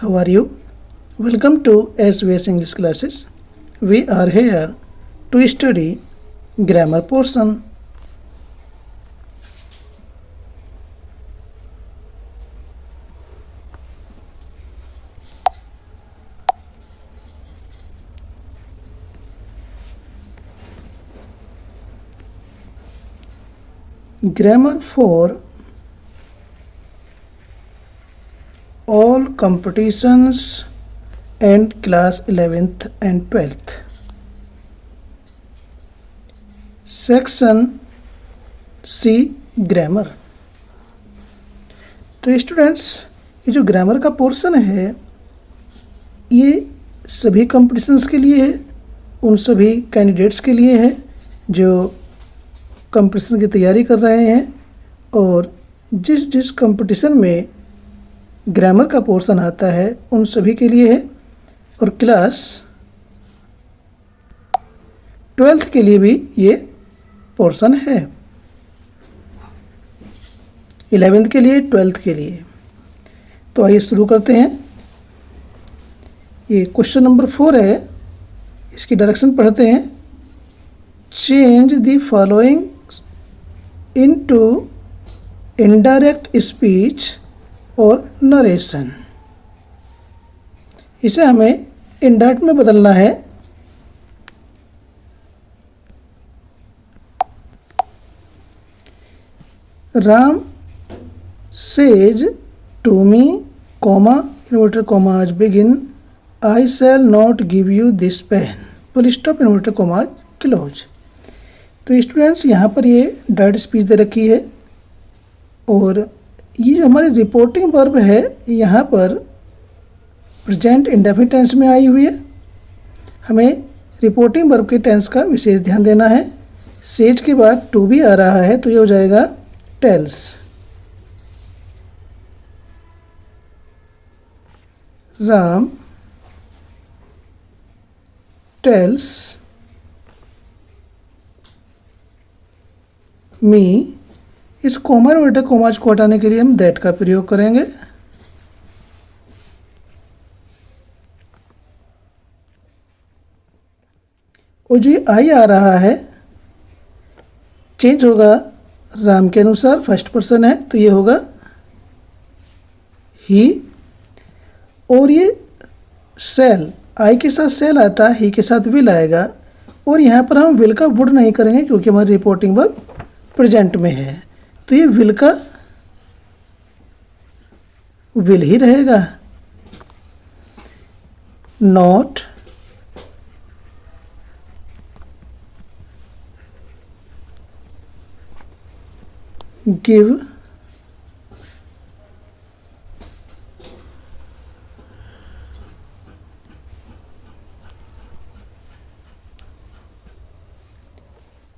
How are you? Welcome to SVS English classes. We are here to study grammar portion. Grammar for all competitions and class 11th and 12th. Section C grammar. तो students, ये जो grammar का portion है ये सभी competitions के लिए है, उन सभी कैंडिडेट्स के लिए है जो कंपटीशन की तैयारी कर रहे हैं और जिस कंपटीशन में ग्रामर का पोर्शन आता है उन सभी के लिए है, और क्लास 12th के लिए भी ये पोर्शन है, 11th के लिए 12th के लिए। तो आइए शुरू करते हैं। ये क्वेश्चन नंबर 4 है, इसकी डायरेक्शन पढ़ते हैं। Change the following into indirect speech और नरेशन। इसे हमें इनडायरेक्ट में बदलना है। Ram says to me comma inverted commas begin I shall not give you this pen full stop inverted commas close. तो स्टूडेंट्स, यहाँ पर ये डायरेक्ट स्पीच दे रखी है और ये जो हमारी रिपोर्टिंग वर्ब है यहाँ पर प्रेजेंट इंडेफिनिट टेंस में आई हुई है। हमें रिपोर्टिंग वर्ब के टेंस का विशेष ध्यान देना है। सेज के बाद टू भी आ रहा है तो ये हो जाएगा टेल्स। Ram tells me. इस कॉमा और कॉमाज को हटाने के लिए हम दैट का प्रयोग करेंगे। और जो ये आई आ रहा है चेंज होगा राम के अनुसार, फर्स्ट पर्सन है तो ये होगा ही। और ये सेल, आई के साथ सेल आता है, ही के साथ विल आएगा। और यहाँ पर हम विल का वुड नहीं करेंगे क्योंकि हमारी रिपोर्टिंग वर्ब प्रेजेंट में है, तो ये विल का विल ही रहेगा। नॉट गिव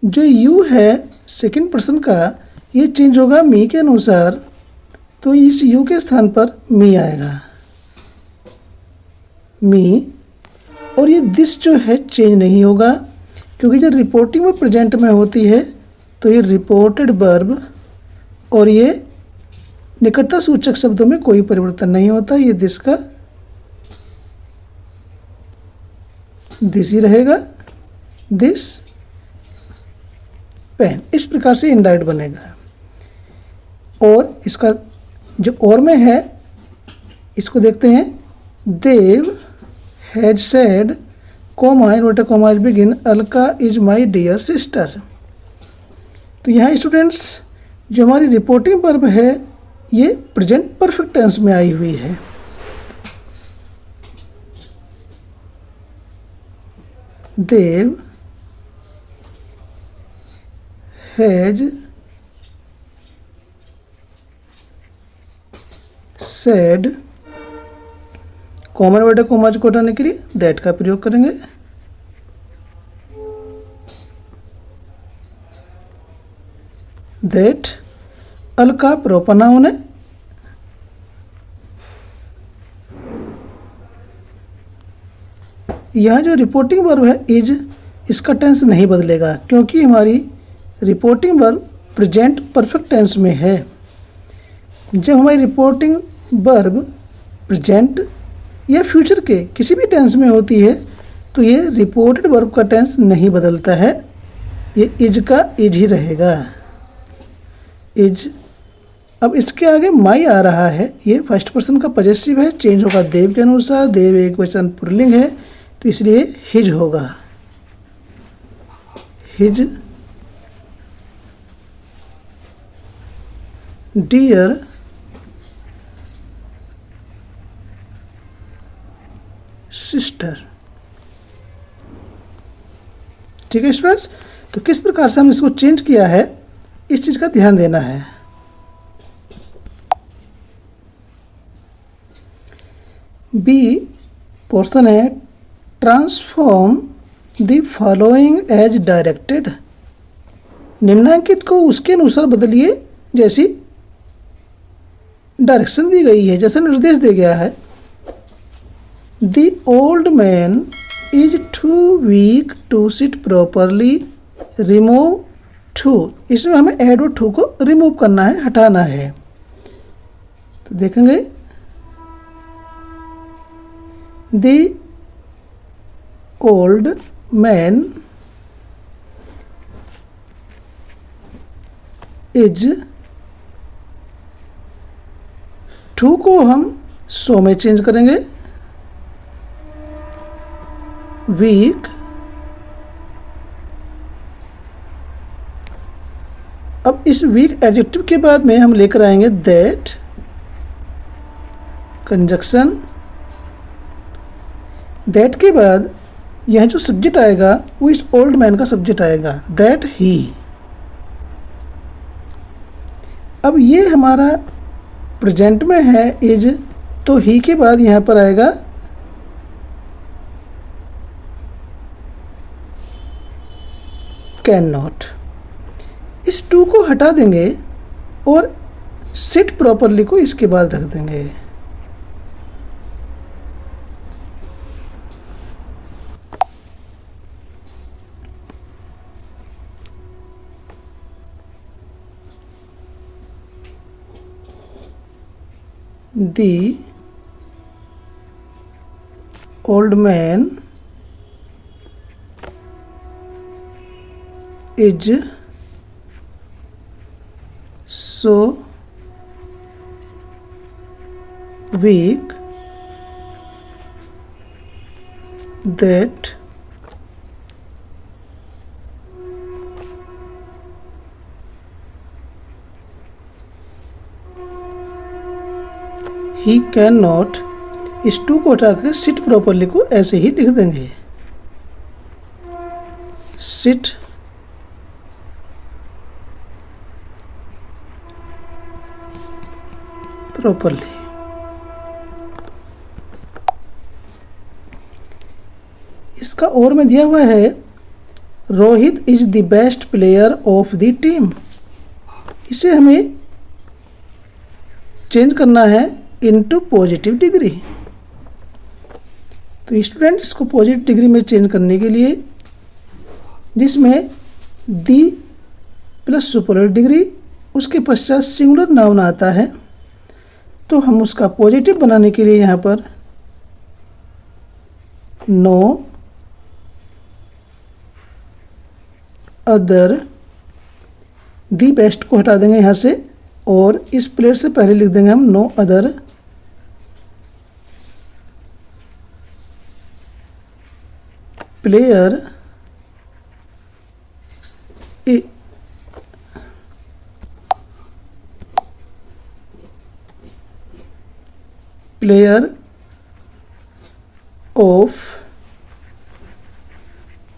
जो यू है सेकंड पर्सन का, ये चेंज होगा मी के अनुसार, तो इस यू के स्थान पर मी आएगा, मी। और ये दिस जो है चेंज नहीं होगा क्योंकि जब रिपोर्टिंग में प्रेजेंट में होती है तो ये रिपोर्टेड वर्ब और ये निकटता सूचक शब्दों में कोई परिवर्तन नहीं होता। ये दिस का दिस ही रहेगा, दिस पेन। इस प्रकार से इनडायरेक्ट बनेगा। और इसका जो और में है इसको देखते हैं। Dev has said comma inverted comma begin Alka is my dear sister. तो यहाँ स्टूडेंट्स, जो हमारी रिपोर्टिंग वर्ब है ये प्रेजेंट परफेक्ट टेंस में आई हुई है। Dev has said, common word commas को हटाने के लिए दैट का प्रयोग करेंगे। दैट अलका प्रोनाउन है। यहाँ जो रिपोर्टिंग वर्ब है इज, इसका टेंस नहीं बदलेगा क्योंकि हमारी reporting verb present perfect tense में है। जब हमारी रिपोर्टिंग वर्ब प्रेजेंट या फ्यूचर के किसी भी टेंस में होती है तो ये रिपोर्टेड वर्ब का टेंस नहीं बदलता है, ये इज का इज ही रहेगा, इज। अब इसके आगे माई आ रहा है, ये फर्स्ट पर्सन का पॉजेसिव है, चेंज होगा देव के अनुसार, देव एक वचन पुल्लिंग है तो इसलिए हिज होगा, हिज डियर सिस्टर। ठीक है स्टूडेंट्स, तो किस प्रकार से हमने इसको चेंज किया है इस चीज़ का ध्यान देना है। बी पोर्शन है transform the following as directed, निम्नांकित को उसके अनुसार बदलिए जैसी डायरेक्शन दी गई है, जैसा निर्देश दिया गया है। The old man is too weak to sit properly, remove too, इसमें हमें एड और टू को रिमूव करना है, हटाना है। तो देखेंगे the old man is, too को हम सो में चेंज करेंगे, वीक। अब इस वीक एडजेक्टिव के बाद में हम लेकर आएंगे दैट, कंजक्शन। दैट के बाद यह जो सब्जेक्ट आएगा वो इस ओल्ड मैन का सब्जेक्ट आएगा, दैट ही। अब ये हमारा प्रेजेंट में है इज, तो ही के बाद यहाँ पर आएगा कैन नॉट। इस टू को हटा देंगे और सिट प्रॉपरली को इसके बाद रख देंगे। The old man is so weak that he cannot, इस टू को हटा कर सिट प्रॉपरली को ऐसे ही लिख देंगे, सिट प्रॉपरली। इसका और में दिया हुआ है Rohit is the best player of the team, इसे हमें चेंज करना है इनटू पॉजिटिव डिग्री। तो स्टूडेंट इसको पॉजिटिव डिग्री में चेंज करने के लिए, जिसमें दी प्लस सुपरलेटिव डिग्री उसके पश्चात सिंगुलर नाउन आता है, तो हम उसका पॉजिटिव बनाने के लिए यहाँ पर नो अदर, दी बेस्ट को हटा देंगे यहाँ से और इस प्लेयर से पहले लिख देंगे हम no other player player of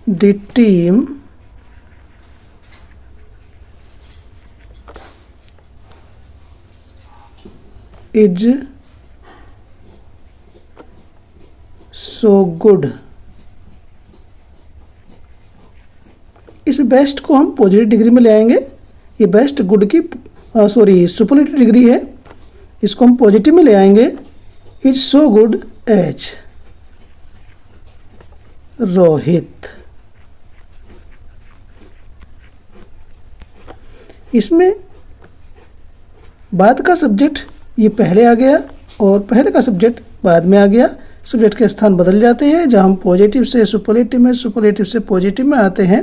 the team is so good. इस बेस्ट को हम पॉजिटिव डिग्री में ले आएंगे, ये बेस्ट गुड की सुपरलेटिव डिग्री है, इसको हम पॉजिटिव में ले आएंगे। Is so good as Rohit. इसमें बाद का सब्जेक्ट ये पहले आ गया और पहले का सब्जेक्ट बाद में आ गया, सब्जेक्ट के स्थान बदल जाते हैं। जहाँ हम पॉजिटिव से सुपरलेटिव में, सुपरलेटिव से पॉजिटिव में आते हैं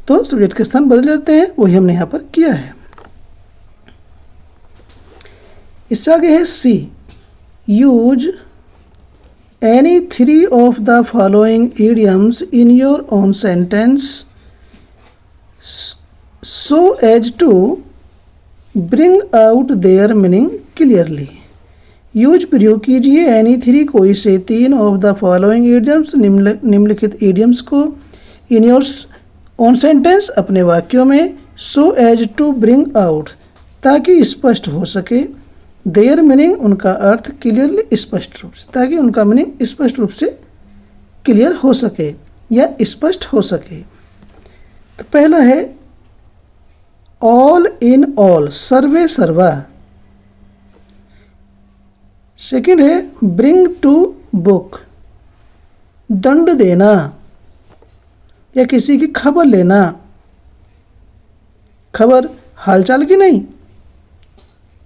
तो सब्जेक्ट के स्थान बदल जाते हैं, वही हमने यहाँ पर किया है। इससे आगे है C, use any 3 of the following idioms in your own sentence so as to bring out their meaning clearly। Use प्रयोग कीजिए एनी 3 कोई से 3 ऑफ द फॉलोइंग idioms निम्नलिखित idioms को इन योर ओन सेंटेंस अपने वाक्यों में, so as to bring out ताकि स्पष्ट हो सके, their meaning उनका अर्थ क्लियरली स्पष्ट रूप से, ताकि उनका मीनिंग स्पष्ट रूप से क्लियर हो सके या स्पष्ट हो सके। तो पहला है ऑल इन ऑल, सर्वे सर्वा। सेकंड है ब्रिंग टू बुक, दंड देना या किसी की खबर लेना, खबर हालचाल की नहीं,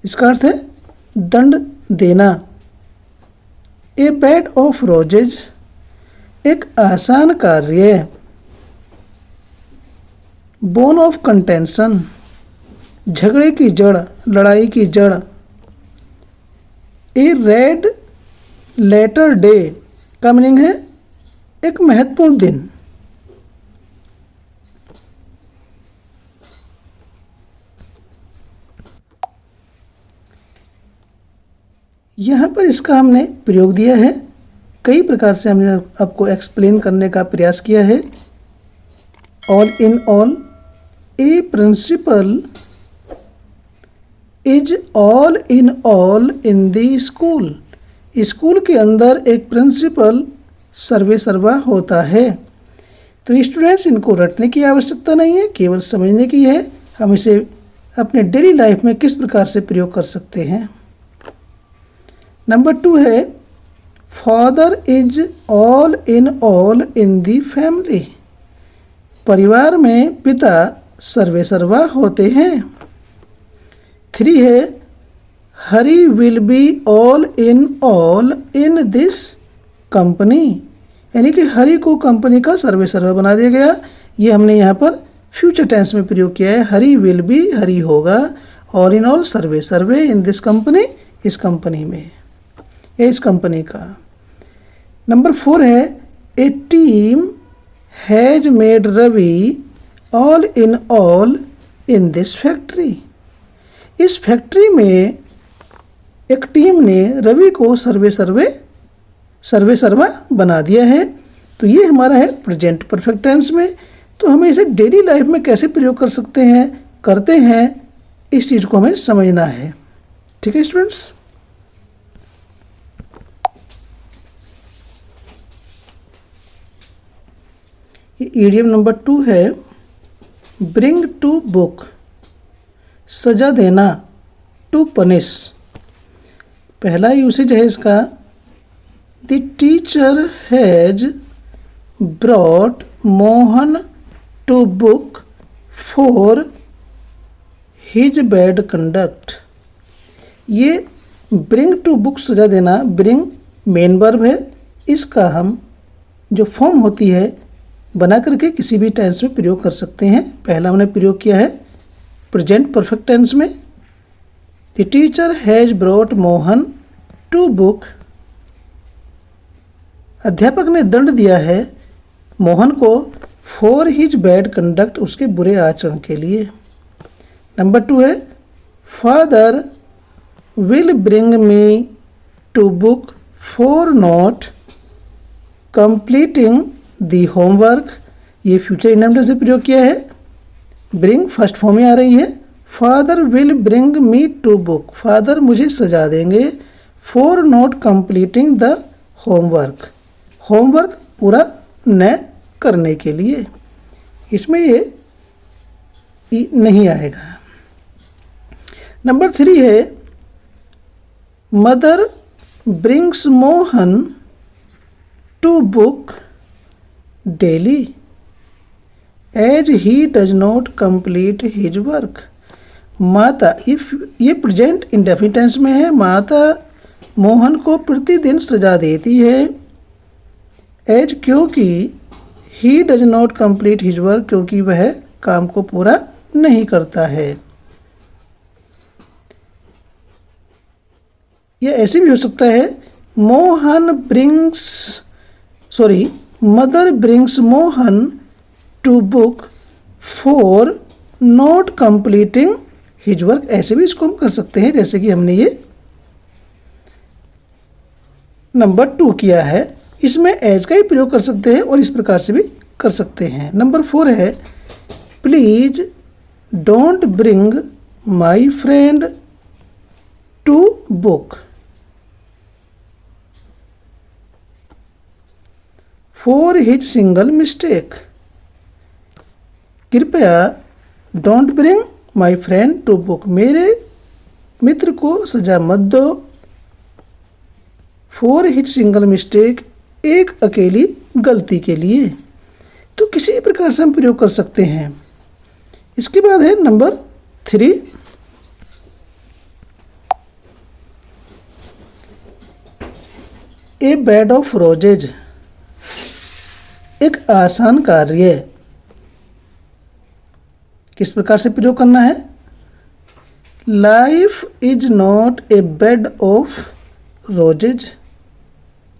इसका अर्थ है दंड देना। ए बेड ऑफ रोजेज, एक आसान कार्य। बोन ऑफ कंटेंशन, झगड़े की जड़, लड़ाई की जड़। ए रेड लेटर डे का मीनिंग है एक महत्वपूर्ण दिन। यहाँ पर इसका हमने प्रयोग दिया है, कई प्रकार से हमने आपको एक्सप्लेन करने का प्रयास किया है। All in all, a principal is all in all in the school. School के अंदर एक प्रिंसिपल सर्वे सर्वा होता है। तो स्टूडेंट्स, इनको रटने की आवश्यकता नहीं है, केवल समझने की है। हम इसे अपने डेली लाइफ में किस प्रकार से प्रयोग कर सकते हैं। नंबर 2 है father is all in the family. परिवार में पिता सर्वे सर्वा होते हैं। 3 है Hari will be all in this company, यानी कि हरी को कंपनी का सर्वे सर्वा बना दिया गया। ये हमने यहाँ पर फ्यूचर टेंस में प्रयोग किया है। हरी विल बी, हरी होगा, ऑल इन ऑल सर्वे सर्वे, इन दिस कंपनी, इस कंपनी में या इस कंपनी का। नंबर 4 है a team has made Ravi all in this factory. इस फैक्ट्री में एक टीम ने रवि को सर्वे सर्वा बना दिया है। तो ये हमारा है प्रेजेंट परफेक्ट टेंस में। तो हमें इसे डेली लाइफ में कैसे प्रयोग कर सकते हैं, करते हैं, इस चीज़ को हमें समझना है। ठीक है स्टूडेंट्स। ये ईडियम नंबर 2 है ब्रिंग टू बुक, सजा देना, टू पनिश। पहला यूसेज है इसका, the teacher has brought Mohan to book for his bad conduct. ये ब्रिंग टू बुक, सजा देना, ब्रिंग मेन वर्ब है। इसका हम जो फॉर्म होती है बना करके किसी भी टेंस में प्रयोग कर सकते हैं। पहला हमने प्रयोग किया है प्रेजेंट परफेक्ट टेंस में, the teacher has brought Mohan to book. अध्यापक ने दंड दिया है मोहन को फॉर हिज बैड कंडक्ट, उसके बुरे आचरण के लिए। नंबर 2 है father will bring me to book for not completing the homework. ये फ्यूचर इंडेफिनिट से प्रयोग किया है। ब्रिंग फर्स्ट फॉर्म में आ रही है। Father will bring me to book, father मुझे सजा देंगे for not completing the homework, homework पूरा न करने के लिए। इसमें ये नहीं आएगा। नंबर 3 है mother brings Mohan to book daily as he does not complete his work. माता, ये प्रेजेंट इंडेफिनिट टेंस में है। माता मोहन को प्रतिदिन सजा देती है। एज क्योंकि ही does not complete his work, क्योंकि वह काम को पूरा नहीं करता है। यह ऐसे भी हो सकता है, mother brings Mohan to book for not completing his work. ऐसे भी इसको हम कर सकते हैं, जैसे कि हमने ये नंबर 2 किया है। इसमें एज का ही प्रयोग कर सकते हैं और इस प्रकार से भी कर सकते हैं। नंबर 4 है, please don't bring my friend to book for his single mistake. कृपया don't bring my friend to book, मेरे मित्र को सजा मत दो। फॉर हिज सिंगल मिस्टेक, एक अकेली गलती के लिए। तो किसी प्रकार से हम प्रयोग कर सकते हैं। इसके बाद है number 3, A bed of roses. एक आसान कार्य। किस प्रकार से प्रयोग करना है? Life is not a bed of roses.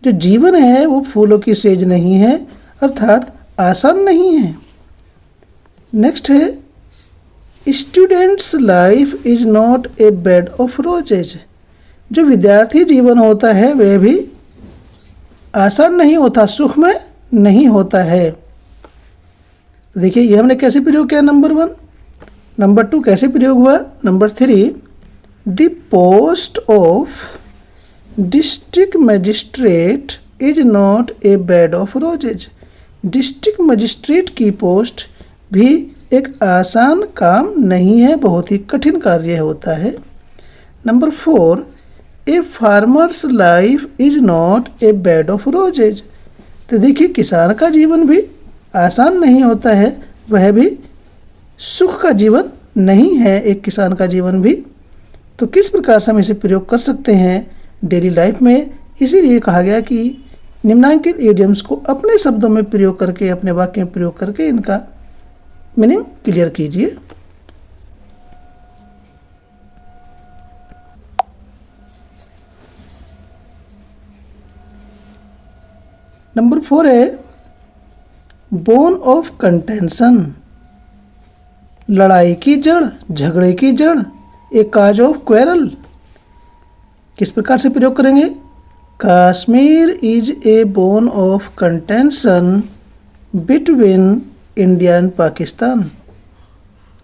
जो जीवन है वो फूलों की सेज नहीं है, अर्थात आसान नहीं है। नेक्स्ट है, students life is not a bed of roses. जो विद्यार्थी जीवन होता है वह भी आसान नहीं होता, सुखमय नहीं होता है। देखिए ये हमने कैसे प्रयोग किया, नंबर 1। नंबर 2 कैसे प्रयोग हुआ? Number 3, the post of district magistrate is not a bed of roses. District magistrate की पोस्ट भी एक आसान काम नहीं है, बहुत ही कठिन कार्य होता है। Number 4, A farmers life is not a bed of roses. तो देखिए किसान का जीवन भी आसान नहीं होता है, वह भी सुख का जीवन नहीं है, एक किसान का जीवन भी। तो किस प्रकार से हम इसे प्रयोग कर सकते हैं डेली लाइफ में? इसीलिए कहा गया कि निम्नांकित इडियम्स को अपने शब्दों में प्रयोग करके, अपने वाक्य में प्रयोग करके इनका मीनिंग क्लियर कीजिए। नंबर 4 है, बोन ऑफ कंटेंशन। लड़ाई की जड़, झगड़े की जड़, ए काज ऑफ क्वेरल। किस प्रकार से प्रयोग करेंगे? Kashmir is a bone of contention between India and Pakistan.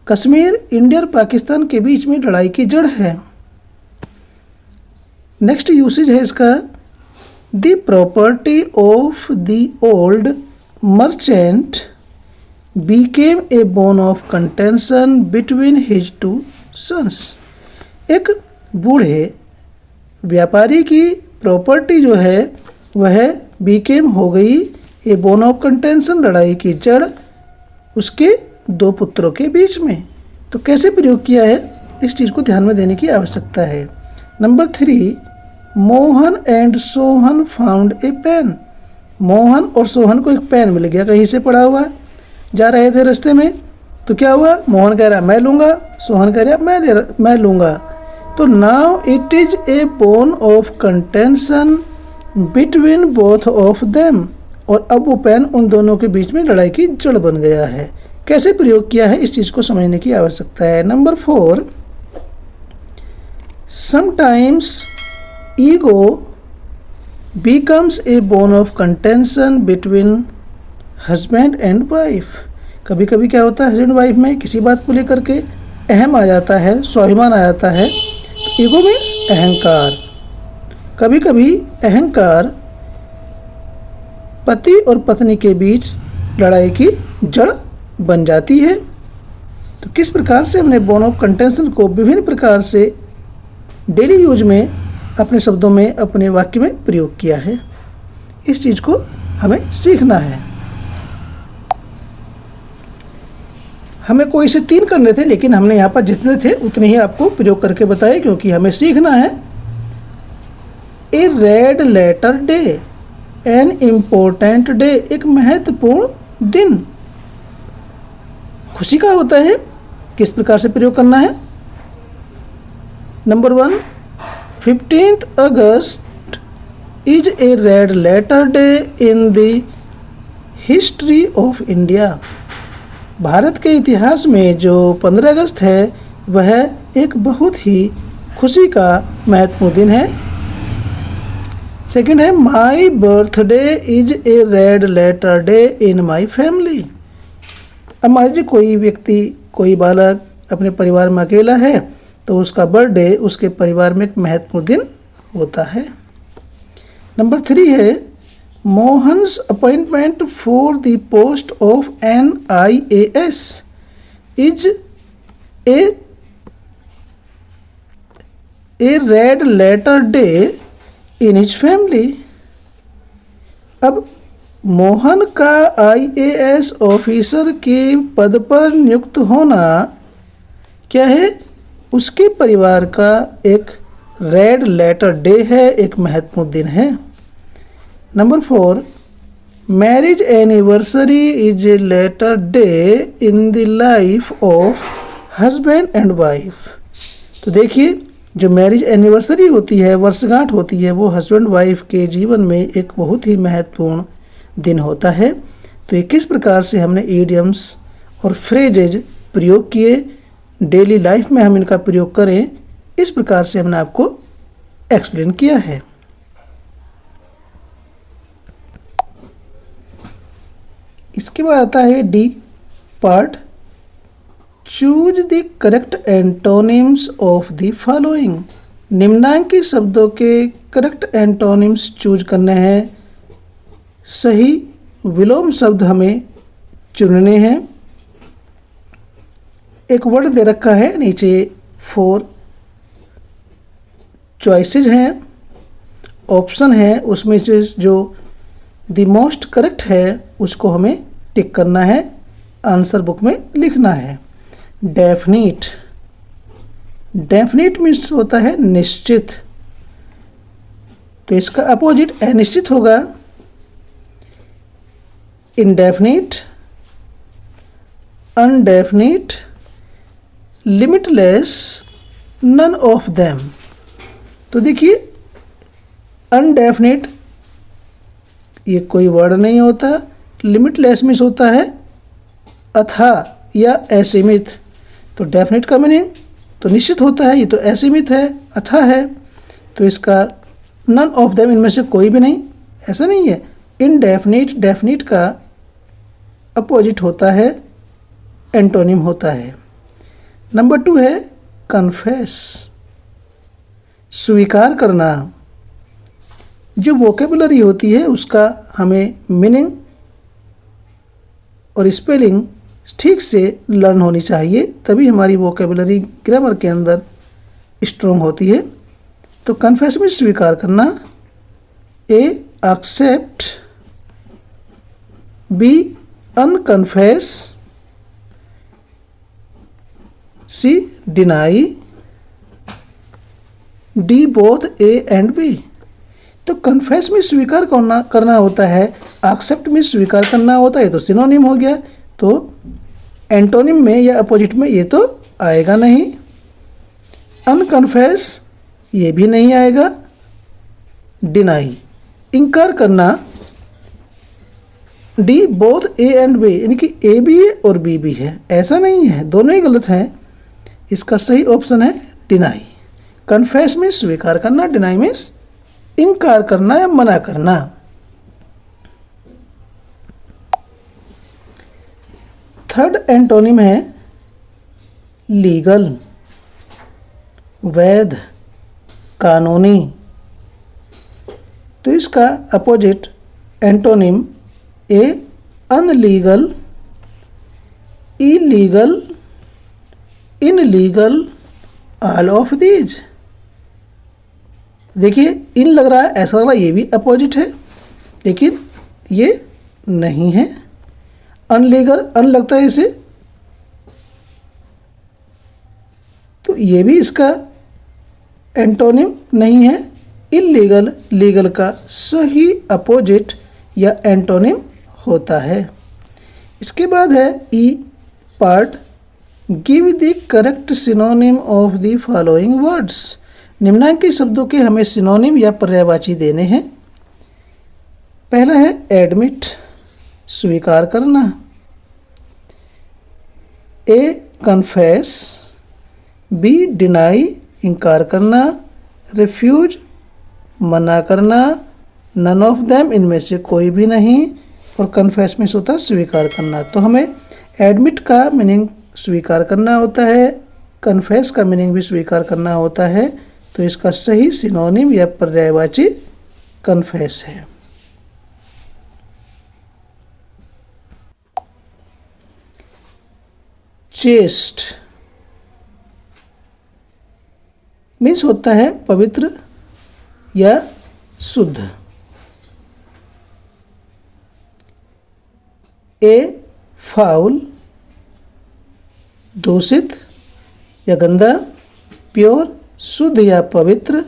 Kashmir India और पाकिस्तान के बीच में लड़ाई की जड़ है। नेक्स्ट यूसेज है इसका, the property of the old merchant became a bone of contention between his 2 sons. एक बूढ़े व्यापारी की प्रॉपर्टी जो है वह बीकेम हो गई ए बोन ऑफ कंटेंशन, लड़ाई की जड़ उसके 2 पुत्रों के बीच में। तो कैसे प्रयोग किया है, इस चीज़ को ध्यान में देने की आवश्यकता है। Number 3, Mohan and Sohan found a pen. Mohan और सोहन को एक पेन मिल गया, कहीं से पड़ा हुआ। जा रहे थे रास्ते में, तो क्या हुआ? मोहन कह रहा मैं लूँगा, सोहन कह रहा मैं लूँगा। तो now it is a bone of contention between both of them. और अब वो पेन उन दोनों के बीच में लड़ाई की जड़ बन गया है। कैसे प्रयोग किया है, इस चीज़ को समझने की आवश्यकता है। Number 4, sometimes ego becomes a bone of contention between husband and wife। कभी कभी क्या होता है, हस्बैंड वाइफ में किसी बात को लेकर के अहम आ जाता है, स्वाभिमान आ जाता है। ईगो मीन्स अहंकार। कभी कभी अहंकार पति और पत्नी के बीच लड़ाई की जड़ बन जाती है। तो किस प्रकार से हमने बोन ऑफ कंटेंशन को विभिन्न प्रकार से डेली यूज में अपने शब्दों में, अपने वाक्य में प्रयोग किया है, इस चीज़ को हमें सीखना है। हमें कोई से 3 करने थे, लेकिन हमने यहाँ पर जितने थे उतने ही आपको प्रयोग करके बताए, क्योंकि हमें सीखना है। A red letter day, an important day, एक महत्वपूर्ण दिन। खुशी का होता है, किस प्रकार से प्रयोग करना है। Number 1, 15th August is a red letter day in the history of India. भारत के इतिहास में जो 15 अगस्त है वह एक बहुत ही खुशी का महत्वपूर्ण दिन है। सेकंड है, my birthday is a red letter day in my family. अब मान लीजिए कोई व्यक्ति, कोई बालक अपने परिवार में अकेला है तो उसका बर्थडे उसके परिवार में एक महत्वपूर्ण दिन होता है। नंबर 3 है, Mohan's appointment for the post of NIAS is a red letter day in his family. अब मोहन का IAS ऑफिसर के पद पर नियुक्त होना क्या है, उसके परिवार का एक रेड लेटर डे है, एक महत्वपूर्ण दिन है। Number 4, marriage anniversary is a letter day in the life of husband and wife. तो देखिए, जो मैरिज एनिवर्सरी होती है, वर्षगांठ होती है, वो हस्बैंड वाइफ के जीवन में एक बहुत ही महत्वपूर्ण दिन होता है। तो ये किस प्रकार से हमने इडियम्स और फ्रेजेज प्रयोग किए, डेली लाइफ में हम इनका प्रयोग करें, इस प्रकार से हमने आपको एक्सप्लेन किया है। इसके बाद आता है D part, choose the correct antonyms of the following. निम्नांकित शब्दों के करेक्ट एंटोनिम्स चूज करने हैं, सही विलोम शब्द हमें चुनने हैं। एक वर्ड दे रखा है, नीचे 4 चॉइसेज हैं, ऑप्शन है, उसमें से जो द मोस्ट करेक्ट है उसको हमें टिक करना है, आंसर बुक में लिखना है। डेफिनिट, डेफिनिट मीन्स होता है निश्चित, तो इसका अपोजिट अनिश्चित होगा। Indefinite, undefinite, limitless, none of them. तो देखिए, अनडेफिनिट ये कोई वर्ड नहीं होता, लिमिटलेस मीन्स होता है अथाह या असीमित। तो डेफिनिट का मीनिंग तो निश्चित होता है, ये तो असीमित है, अथाह है, तो इसका नन ऑफ देम, इनमें से कोई भी नहीं, ऐसा नहीं है। इनडेफिनिट, डेफिनिट का अपोजिट होता है, एंटोनिम होता है। नंबर 2 है कन्फेस, स्वीकार करना। जो वोकेबुलरी होती है उसका हमें मीनिंग और स्पेलिंग ठीक से लर्न होनी चाहिए, तभी हमारी वोकेबुलरी ग्रामर के अंदर स्ट्रॉन्ग होती है। तो कन्फेस में स्वीकार करना, A accept, B unconfess, C deny, D both A and B. तो कन्फेस में स्वीकार करना होता है, एक्सेप्ट में स्वीकार करना होता है, तो सिनोनिम हो गया, तो एंटोनिम में या अपोजिट में ये तो आएगा नहीं। अनकन्फेस ये भी नहीं आएगा। डिनाई, इनकार करना, D both A and B, यानी कि ए भी है और बी भी है, ऐसा नहीं है, दोनों ही गलत हैं। इसका सही ऑप्शन है डिनाई। कन्फेस में स्वीकार करना, डिनाई में इनकार करना या मना करना। थर्ड एंटोनिम है लीगल, वैध, कानूनी। तो इसका opposite antonym A illegal, illegal, illegal, all of these. देखिए, इन लग रहा है, ऐसा लग रहा है, ये भी अपोजिट है, लेकिन ये नहीं है। अनलीगल, अन लगता है इसे, तो ये भी इसका एंटोनिम नहीं है। इलीगल लीगल का सही अपोजिट या एंटोनिम होता है। इसके बाद है E part, give the correct synonym of the following words. निम्नांकित शब्दों के हमें सिनोनिम या पर्यायवाची देने हैं। पहला है एडमिट, स्वीकार करना। ए कन्फेस, बी डिनाई, इनकार करना। रिफ्यूज, मना करना। नन ऑफ देम, इनमें से कोई भी नहीं। और कन्फेस में होता है स्वीकार करना। तो हमें एडमिट का मीनिंग स्वीकार करना होता है, कन्फेस का मीनिंग भी स्वीकार करना होता है। तो इसका सही सिनोनिम या पर्यायवाची कन्फेस है। चेस्ट मीन्स होता है पवित्र या शुद्ध। ए फाउल, दूषित या गंदा। प्योर, शुद्ध या पवित्र।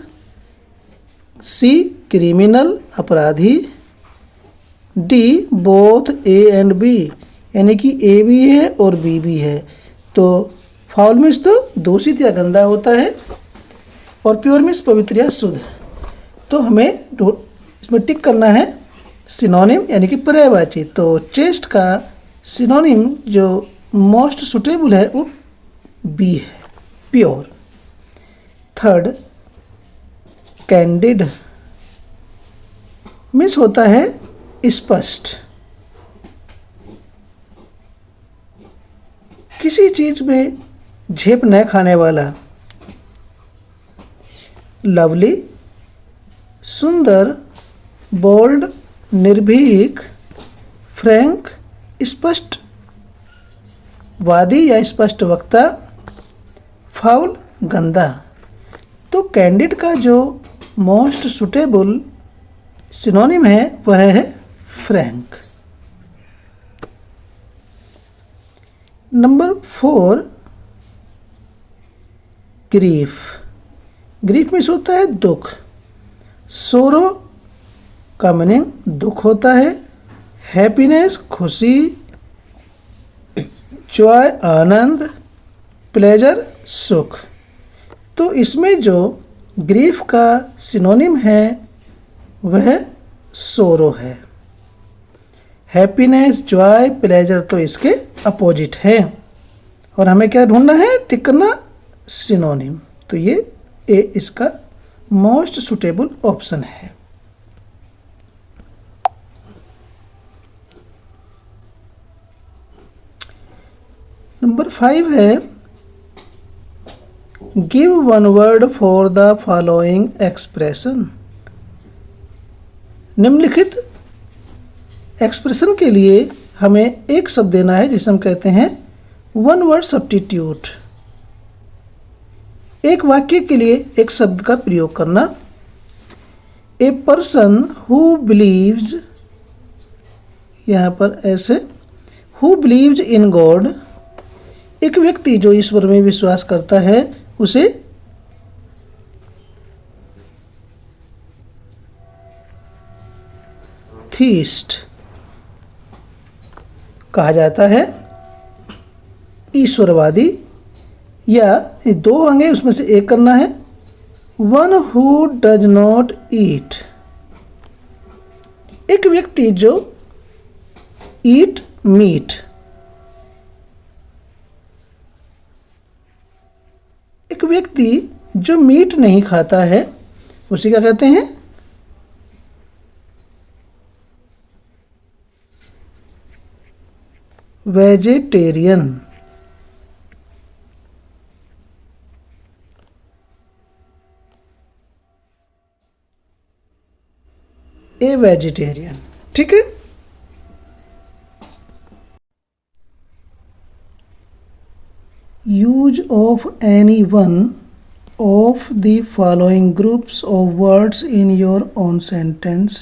सी क्रिमिनल, अपराधी। D both A and B, यानी कि ए भी है और बी भी है। तो फाउल मीन्स तो दूषित या गंदा होता है, और प्योर मीन्स पवित्र या शुद्ध। तो हमें इसमें टिक करना है सिनोनिम यानी कि पर्यायवाची। तो चेस्ट का सिनोनिम जो मोस्ट सुटेबल है वो बी है, प्योर। थर्ड कैंडिड मीन्स होता है स्पष्ट। किसी चीज में झेप न खाने वाला। लवली, सुंदर। बोल्ड, निर्भीक। फ्रैंक, स्पष्ट वादी या स्पष्ट वक्ता। फाउल, गंदा। तो कैंडिड का जो मोस्ट सुटेबल सिनोनिम है वह है फ्रैंक। Number 4 grief. ग्रीफ में होता है दुख। सोरो का मीनिंग दुख होता है। हैप्पीनेस, खुशी। जॉय, आनंद। प्लेजर, सुख। तो इसमें जो ग्रीफ का सिनोनिम है वह सोरो है। हैप्पीनेस, जॉय, प्लेजर तो इसके अपोजिट है। और हमें क्या ढूंढना है, टिक करना सिनोनिम। तो ये ए इसका मोस्ट सुटेबल ऑप्शन है। नंबर 5 है give one word for the following expression. निम्नलिखित एक्सप्रेशन के लिए हमें एक शब्द देना है जिसे हम कहते हैं वन वर्ड सब्स्टिट्यूट। एक वाक्य के लिए एक शब्द का प्रयोग करना। ए पर्सन हु बिलीव्स, यहाँ पर ऐसे हु बिलीव्स इन गॉड, एक व्यक्ति जो ईश्वर में विश्वास करता है उसे थीस्ट कहा जाता है। ईश्वरवादी, या दो होंगे उसमें से एक करना है। One who does not eat, एक व्यक्ति जो ईट मीट, एक व्यक्ति जो मीट नहीं खाता है उसे क्या कहते हैं, वेजिटेरियन। ए वेजिटेरियन, ठीक है। Use of any one of the following groups of words in your own sentence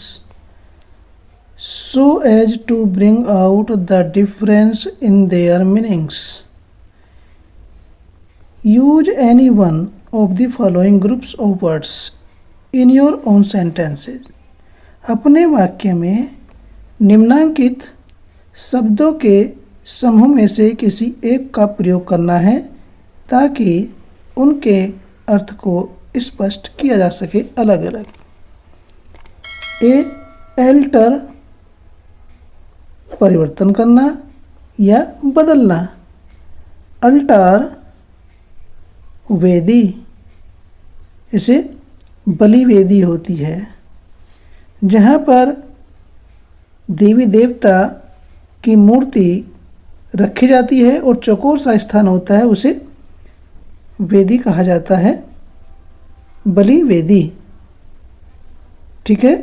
so as to bring out the difference in their meanings. Use any one of the following groups of words in your own sentences. अपने वाक्य में निम्नांकित शब्दों के समूह में से किसी एक का प्रयोग करना है ताकि उनके अर्थ को स्पष्ट किया जा सके अलग अलग। ए एल्टर परिवर्तन करना या बदलना, अल्टार वेदी, इसे बलि वेदी होती है जहाँ पर देवी देवता की मूर्ति रखी जाती है और चौकोर सा स्थान होता है, उसे वेदी कहा जाता है, बलि वेदी। ठीक है।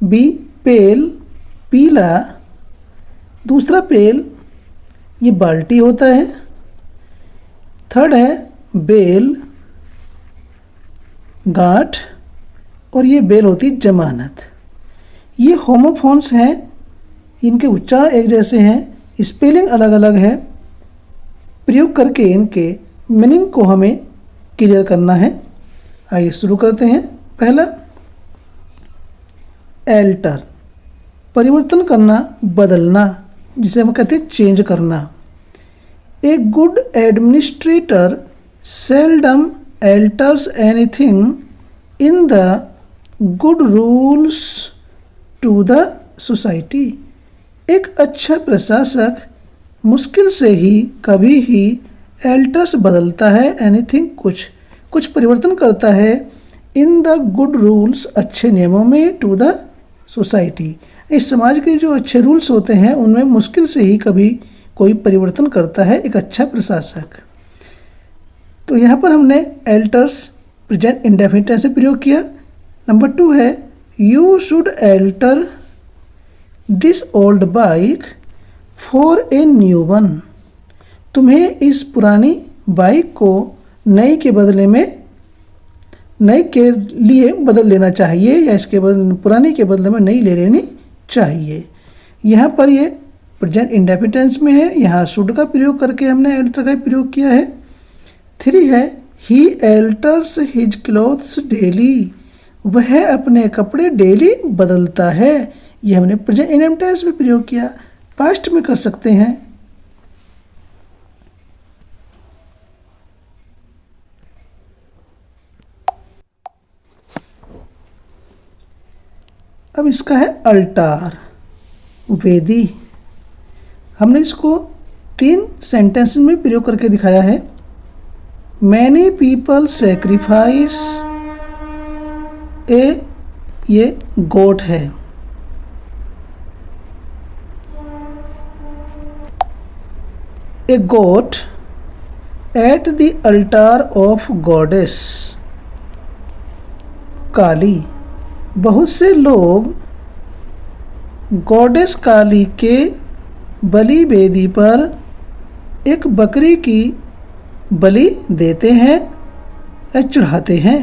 बी पेल, पीला, दूसरा पेल ये बाल्टी होता है। थर्ड है बेल, गांठ, और ये बेल होती जमानत। ये होमोफोन्स हैं, इनके उच्चारण एक जैसे हैं, स्पेलिंग अलग अलग है। प्रयोग करके इनके मीनिंग को हमें क्लियर करना है। आइए शुरू करते हैं। पहला एल्टर, परिवर्तन करना, बदलना, जिसे हम कहते हैं चेंज करना। A good administrator seldom alters anything in the good rules to the society। एक अच्छा प्रशासक मुश्किल से ही कभी ही alters बदलता है, anything कुछ परिवर्तन करता है, in the good rules अच्छे नियमों में, to the society इस समाज के जो अच्छे रूल्स होते हैं उनमें मुश्किल से ही कभी कोई परिवर्तन करता है एक अच्छा प्रशासक। तो यहाँ पर हमने एल्टर्स प्रेजेंट इंडेफिनिट टेंस से प्रयोग किया। नंबर 2 है you should alter this old bike for a new one. तुम्हें इस पुरानी बाइक को नई के बदले में, नई के लिए बदल लेना चाहिए या इसके बदले पुरानी के बदले में नई ले लेनी चाहिए। यहाँ पर ये प्रेजेंट इंडेफिनिट टेंस में है, यहाँ शुड का प्रयोग करके हमने एल्टर का प्रयोग किया है। 3 है ही एल्टर्स हिज क्लोथ्स डेली, वह अपने कपड़े डेली बदलता है। ये हमने प्रेजेंट इंडेफिनिट टेंस में प्रयोग किया। पास्ट में कर सकते हैं। अब इसका है अल्टार वेदी। हमने इसको 3 सेंटेंस में प्रयोग करके दिखाया है। मैनी पीपल सेक्रीफाइस ये गोट है। A goat at the altar of goddess Kali, बहुत से लोग गॉडेस काली के बलि वेदी पर एक बकरी की बलि देते हैं या चढ़ाते हैं।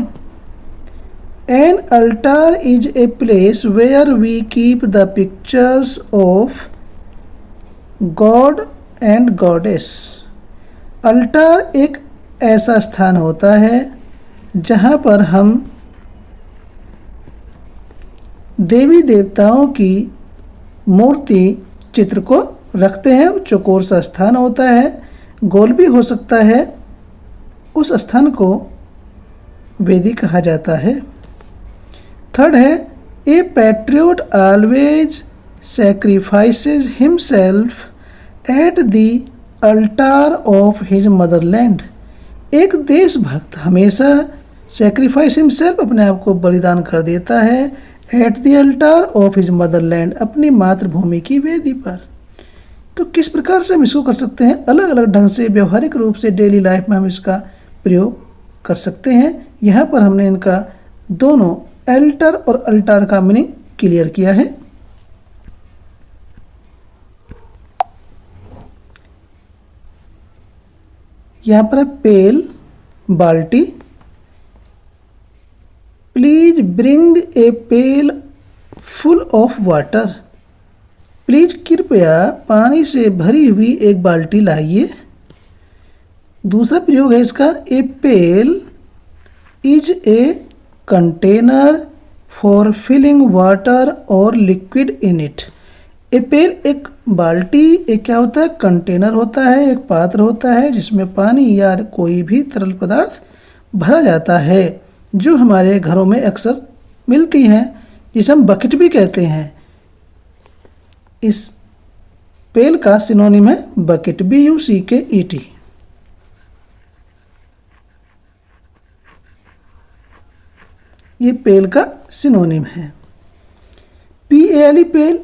An altar is a place where we keep the pictures of God and goddess. Altar एक ऐसा स्थान होता है जहाँ पर हम देवी देवताओं की मूर्ति चित्र को रखते हैं। चौकोर सा स्थान होता है, गोल भी हो सकता है, उस स्थान को वेदी कहा जाता है। थर्ड है a patriot always sacrifices himself at the altar of his motherland. एक देशभक्त हमेशा सैक्रिफाइस हिमसेल्फ अपने आप को बलिदान कर देता है eight the altar of his Motherland अपनी मातृभूमि की वेदी पर। तो किस प्रकार से हम इसको कर सकते हैं? अलग अलग ढंग से व्यवहारिक रूप से डेली लाइफ में हम इसका प्रयोग कर सकते हैं। यहाँ पर हमने इनका दोनों एल्टर और अल्टार का मीनिंग क्लियर किया है। यहाँ पर है पेल बाल्टी। Please bring a pail full of water. Please कृपया पानी से भरी हुई एक बाल्टी लाइए। दूसरा प्रयोग है इसका a pail is a container for filling water और liquid in it. A pail एक बाल्टी, एक क्या होता है, कंटेनर होता है, एक पात्र होता है जिसमें पानी या कोई भी तरल पदार्थ भरा जाता है, जो हमारे घरों में अक्सर मिलती हैं, जिसे हम बकेट भी कहते हैं। इस पेल का सिनोनिम है बकेट, BUCKET। ये पेल का सिनोनिम है। PALE पेल,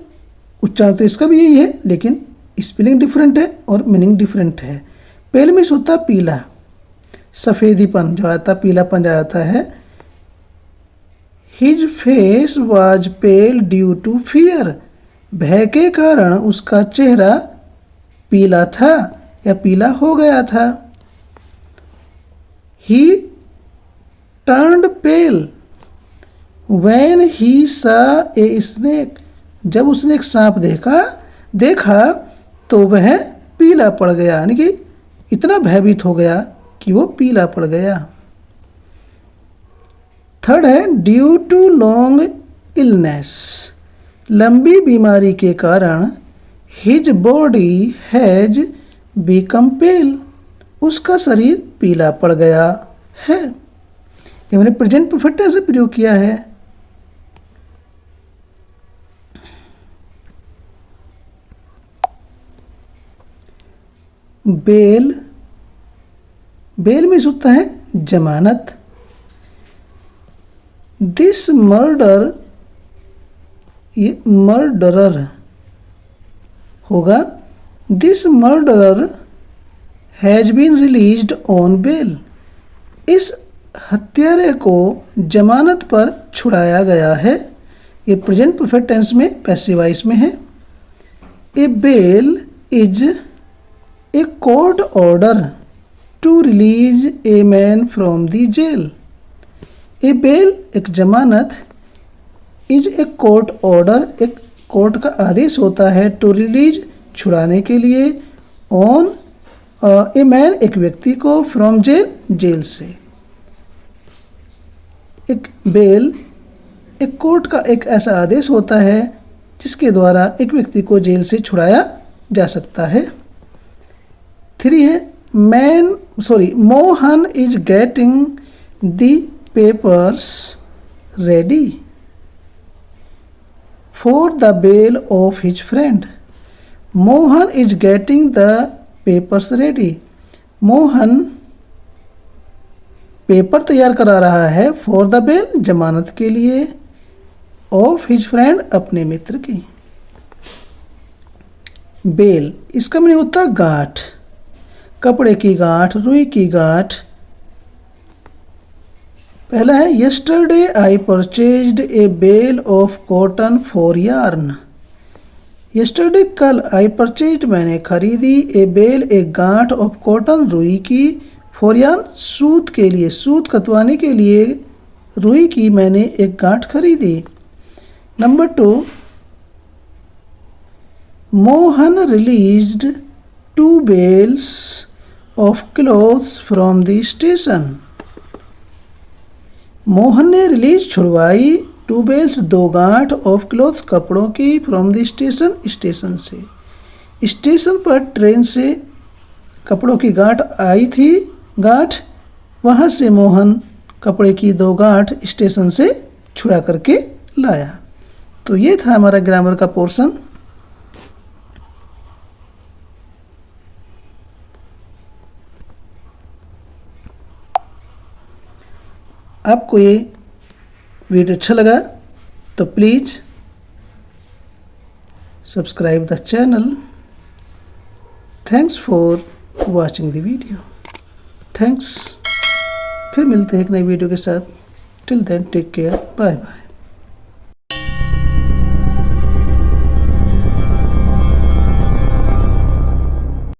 उच्चारण तो इसका भी यही है, लेकिन स्पेलिंग डिफरेंट है और मीनिंग डिफरेंट है। पेल में होता पीला, सफ़ेदीपन जो आता, पीलापन जाता है। His face was pale due to fear, भय के कारण उसका चेहरा पीला था या पीला हो गया था। ही टर्न्ड पेल व्हेन ही सा ए स्नेक, जब उसने एक सांप देखा तो वह पीला पड़ गया, यानी कि इतना भयभीत हो गया कि वो पीला पड़ गया। थर्ड है ड्यू टू लॉन्ग इलनेस, लंबी बीमारी के कारण हिज बॉडी हैज बिकम पेल, उसका शरीर पीला पड़ गया है। ये मैंने प्रेजेंट परफेक्ट ऐसे प्रयोग किया है। बेल, बेल में होता है जमानत। दिस मर्डर, ये मर्डरर होगा। This murderer has been released on bail, इस हत्यारे को जमानत पर छुड़ाया गया है। ये प्रेजेंट परफेक्ट टेंस में पैसिव वॉइस में है। A bail is a court order to release a man from the jail. A bail एक जमानत, इज ए कोर्ट ऑर्डर एक कोर्ट का आदेश होता है, टू रिलीज छुड़ाने के लिए, ऑन ए मैन एक व्यक्ति को, फ्रॉम जेल जेल से। एक बेल एक कोर्ट का एक ऐसा आदेश होता है जिसके द्वारा एक व्यक्ति को जेल से छुड़ाया जा सकता है। 3 है Mohan is getting the papers ready for the bail of his friend. Mohan is getting the papers ready, Mohan paper तैयार करा रहा है, फॉर द बेल जमानत के लिए, ऑफ हिज फ्रेंड अपने मित्र की। बेल इसका मीनिंग होता है गांठ, कपड़े की गांठ, रुई की गांठ। पहला है yesterday I purchased a bale of cotton for yarn. Yesterday कल, आई परचेज्ड मैंने खरीदी, ए बेल एक गांठ, ऑफ कॉटन रुई की, फॉर यार्न सूत के लिए, सूत कतवाने के लिए रुई की मैंने एक गांठ खरीदी। Number 2, Mohan released 2 bales of clothes from the station। Mohan ने रिलीज छुड़वाई 2 bales 2 गांठ, ऑफ क्लोथ्स कपड़ों की, फ्रॉम द स्टेशन स्टेशन से। स्टेशन पर ट्रेन से कपड़ों की गांठ आई थी, गांठ, वहाँ से मोहन कपड़े की 2 गांठ स्टेशन से छुड़ा करके लाया। तो ये था हमारा ग्रामर का पोर्शन। आपको ये वीडियो अच्छा लगा तो please subscribe the channel. Thanks for watching the video. Thanks. फिर मिलते हैं एक नई वीडियो के साथ। Till then take care, bye bye.